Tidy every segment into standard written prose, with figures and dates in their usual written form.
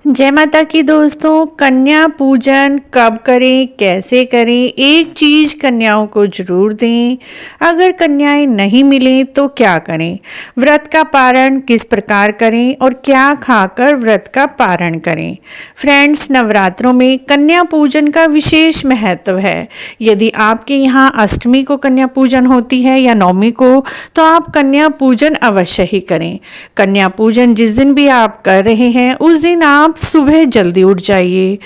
जय माता की दोस्तों। कन्या पूजन कब करें, कैसे करें, एक चीज कन्याओं को जरूर दें। अगर कन्याएं नहीं मिलें तो क्या करें, व्रत का पारण किस प्रकार करें और क्या खाकर व्रत का पारण करें। फ्रेंड्स, नवरात्रों में कन्या पूजन का विशेष महत्व है। यदि आपके यहाँ अष्टमी को कन्या पूजन होती है या नवमी को, तो आप कन्या पूजन अवश्य ही करें। कन्या पूजन जिस दिन भी आप कर रहे हैं उस दिन आप सुबह जल्दी उठ जाइए,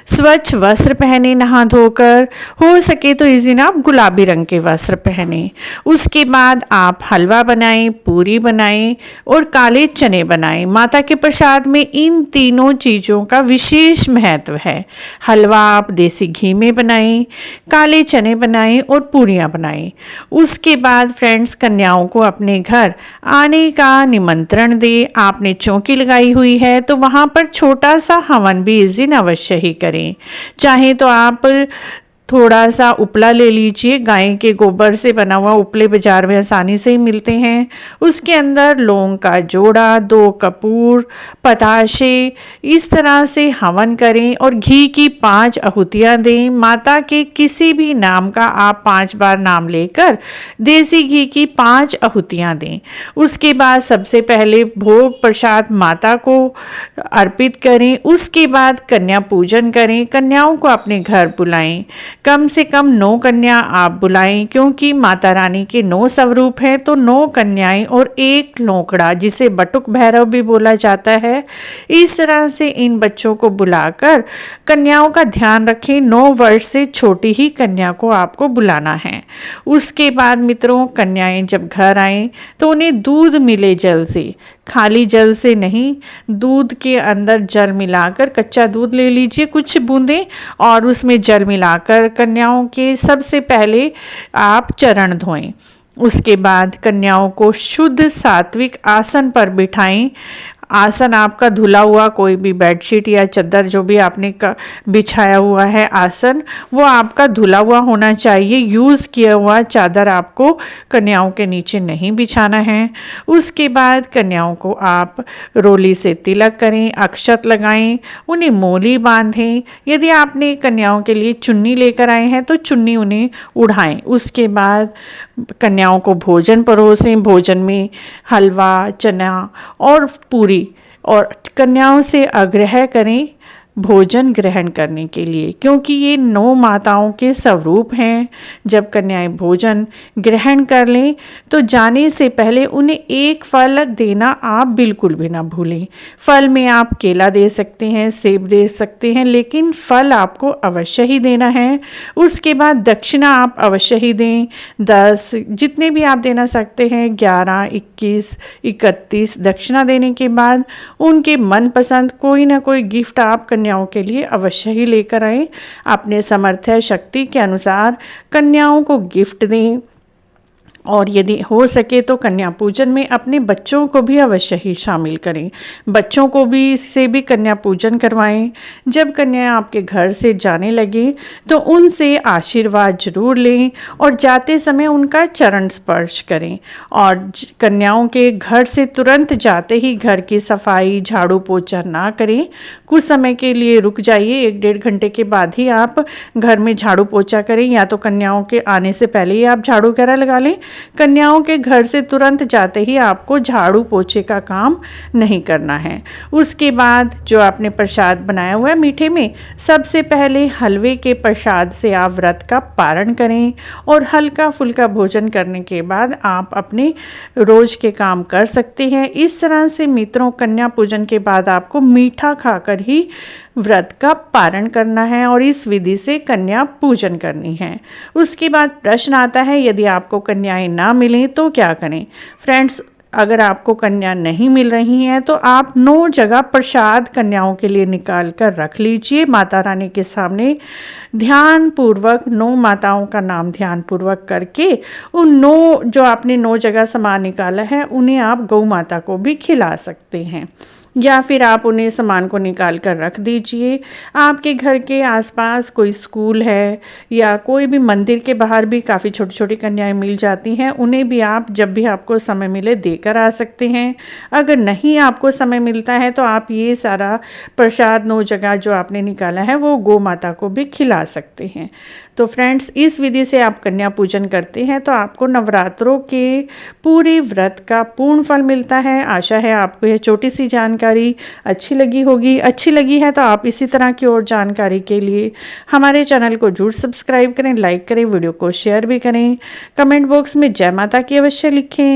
स्वच्छ वस्त्र पहने, नहा धोकर। हो सके तो इस दिन आप गुलाबी रंग के वस्त्र पहने। उसके बाद आप हलवा बनाएं, पूरी बनाएं और काले चने बनाएं। माता के प्रसाद में इन तीनों चीज़ों का विशेष महत्व है। हलवा आप देसी घी में बनाएं, काले चने बनाएं और पूरियां बनाएं। उसके बाद फ्रेंड्स, कन्याओं को अपने घर आने का निमंत्रण दे। आपने चौकी लगाई हुई है तो वहाँ पर छोटा सा हवन भी इस दिन अवश्य ही करें। चाहे तो आप थोड़ा सा उपला ले लीजिए, गाय के गोबर से बना हुआ उपले बाजार में आसानी से ही मिलते हैं। उसके अंदर लौंग का जोड़ा, 2 कपूर, पताशे, इस तरह से हवन करें और घी की 5 आहुतियाँ दें। माता के किसी भी नाम का आप 5 बार नाम लेकर देसी घी की 5 आहुतियाँ दें। उसके बाद सबसे पहले भोग प्रसाद माता को अर्पित करें। उसके बाद कन्या पूजन करें। कन्याओं को अपने घर बुलाएं। कम से कम 9 कन्या आप बुलाएं, क्योंकि माता रानी के 9 स्वरूप हैं, तो 9 कन्याएं और 1 लोकड़ा, जिसे बटुक भैरव भी बोला जाता है। इस तरह से इन बच्चों को बुलाकर कन्याओं का ध्यान रखें। 9 वर्ष से छोटी ही कन्या को आपको बुलाना है। उसके बाद मित्रों, कन्याएं जब घर आएं तो उन्हें दूध मिले जल से, खाली जल से नहीं, दूध के अंदर जल मिलाकर, कच्चा दूध ले लीजिए कुछ बूंदें और उसमें जल मिलाकर कन्याओं के सबसे पहले आप चरण धोएं। उसके बाद कन्याओं को शुद्ध सात्विक आसन पर बिठाएं। आसन आपका धुला हुआ कोई भी बेडशीट या चादर, जो भी आपने बिछाया हुआ है आसन, वो आपका धुला हुआ होना चाहिए। यूज़ किया हुआ चादर आपको कन्याओं के नीचे नहीं बिछाना है। उसके बाद कन्याओं को आप रोली से तिलक करें, अक्षत लगाएं, उन्हें मोली बांधें। यदि आपने कन्याओं के लिए चुन्नी लेकर आए हैं तो चुन्नी उन्हें उड़ाएं। उसके बाद कन्याओं को भोजन परोसें। भोजन में हलवा, चना और पूरी, और कन्याओं से आग्रह करें भोजन ग्रहण करने के लिए, क्योंकि ये 9 माताओं के स्वरूप हैं। जब कन्याएं भोजन ग्रहण कर लें तो जाने से पहले उन्हें 1 फल देना आप बिल्कुल भी ना भूलें। फल में आप केला दे सकते हैं, सेब दे सकते हैं, लेकिन फल आपको अवश्य ही देना है। उसके बाद दक्षिणा आप अवश्य ही दें। 10, जितने भी आप देना सकते हैं, 11, 21, 31 दक्षिणा देने के बाद उनके मनपसंद कोई ना कोई गिफ्ट आप कन्याओं के लिए अवश्य ही लेकर आएं। अपने सामर्थ्य शक्ति के अनुसार कन्याओं को गिफ्ट दें। और यदि हो सके तो कन्या पूजन में अपने बच्चों को भी अवश्य ही शामिल करें। बच्चों को भी इससे भी कन्या पूजन करवाएं। जब कन्या आपके घर से जाने लगे तो उनसे आशीर्वाद जरूर लें और जाते समय उनका चरण स्पर्श करें। और कन्याओं के घर से तुरंत जाते ही घर की सफाई, झाड़ू पोछा ना करें। कुछ समय के लिए रुक जाइए, 1-1.5 घंटे के बाद ही आप घर में झाड़ू पोछा करें, या तो कन्याओं के आने से पहले ही आप झाड़ू वगैरह लगा लें। कन्याओं के घर से तुरंत जाते ही आपको झाड़ू पोछे का काम नहीं करना है। उसके बाद जो आपने प्रसाद बनाया हुआ है मीठे में, सबसे पहले हलवे के प्रसाद से आप व्रत का पारण करें और हल्का फुल्का भोजन करने के बाद आप अपने रोज के काम कर सकते हैं। इस तरह से मित्रों, कन्या पूजन के बाद आपको मीठा खाकर ही व्रत का पारण करना है और इस विधि से कन्या पूजन करनी है। उसके बाद प्रश्न आता है, यदि आपको कन्याएं ना मिलें तो क्या करें। फ्रेंड्स, अगर आपको कन्या नहीं मिल रही हैं तो आप 9 जगह प्रसाद कन्याओं के लिए निकाल कर रख लीजिए। माता रानी के सामने ध्यान पूर्वक 9 माताओं का नाम ध्यान पूर्वक करके उन 9 जो आपने 9 जगह सामान निकाला है उन्हें आप गौ माता को भी खिला सकते हैं। या फिर आप उन्हें सामान को निकाल कर रख दीजिए। आपके घर के आसपास कोई स्कूल है या कोई भी मंदिर के बाहर भी काफ़ी छोटी छोटी कन्याएं मिल जाती हैं, उन्हें भी आप जब भी आपको समय मिले देकर आ सकते हैं। अगर नहीं आपको समय मिलता है तो आप ये सारा प्रसाद 9 जगह जो आपने निकाला है वो गौ माता को भी खिला सकते हैं। तो फ्रेंड्स, इस विधि से आप कन्या पूजन करते हैं तो आपको नवरात्रों के पूरे व्रत का पूर्ण फल मिलता है। आशा है आपको यह छोटी सी जानकारी अच्छी लगी होगी। अच्छी लगी है तो आप इसी तरह की और जानकारी के लिए हमारे चैनल को जरूर सब्सक्राइब करें, लाइक करें, वीडियो को शेयर भी करें। कमेंट बॉक्स में जय माता की अवश्य लिखें।